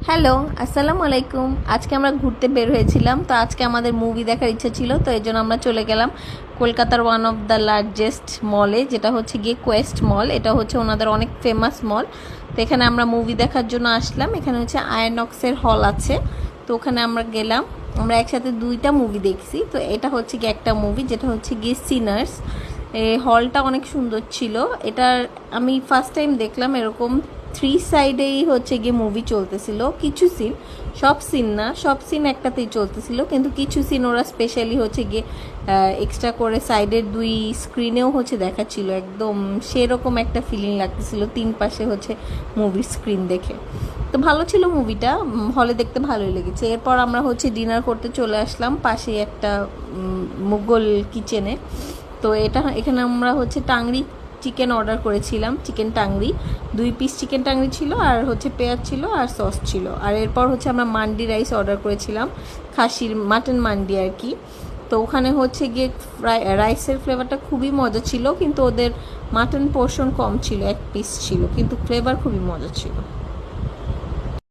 Hello, আসসালামু আলাইকুম। আজকে আমরা ঘুরতে বের হয়েছিলাম, তো আজকে আমাদের মুভি দেখার ইচ্ছা ছিল, তো এই জন্য আমরা চলে গেলাম কলকাতার ওয়ান অফ দ্য লার্জেস্ট মলে, যেটা হচ্ছে গিয়ে কোয়েস্ট মল। এটা হচ্ছে ওনাদের অনেক ফেমাস মল। তো এখানে আমরা মুভি দেখার জন্য আসলাম। এখানে হচ্ছে আয়নক্সের হল আছে, তো ওখানে আমরা গেলাম। আমরা একসাথে দুইটা মুভি দেখছি। তো এটা হচ্ছে গিয়ে একটা মুভি, যেটা হচ্ছে গিয়ে সিনার্স। এই হলটা অনেক সুন্দর ছিল। এটার আমি ফার্স্ট টাইম দেখলাম এরকম থ্রি সাইডেই হচ্ছে গিয়ে মুভি চলতেছিল। কিছু সিন, সব সিন না, সব সিন একটাতেই চলতেছিল, কিন্তু কিছু সিন ওরা স্পেশালি হচ্ছে গিয়ে এক্সট্রা করে সাইডের দুই স্ক্রিনেও হচ্ছে দেখাচ্ছিল। একদম সেরকম একটা ফিলিং লাগতেছিল তিন পাশে হচ্ছে মুভির স্ক্রিন দেখে। তো ভালো ছিল মুভিটা, হলে দেখতে ভালোই লেগেছে। এরপর আমরা হচ্ছে ডিনার করতে চলে আসলাম পাশে একটা মুঘল কিচেনে। তো এখানে আমরা হচ্ছে টাংরি চিকেন অর্ডার করেছিলাম, chicken tangri 2 piece chicken tangri ছিল, আর হচ্ছে পেঁয়াজ ছিল আর সস ছিল। আর এরপর হচ্ছে আমরা মান্ডি রাইস অর্ডার করেছিলাম, খাসির মাটন মান্ডি আর কি। তো ওখানে হচ্ছে গিয়ে রাইসের ফ্লেভারটা খুবই মজা ছিল, কিন্তু ওদের মাটন পোর্শন কম ছিল, 1 পিস ছিল, কিন্তু ফ্লেভার খুবই মজা ছিল।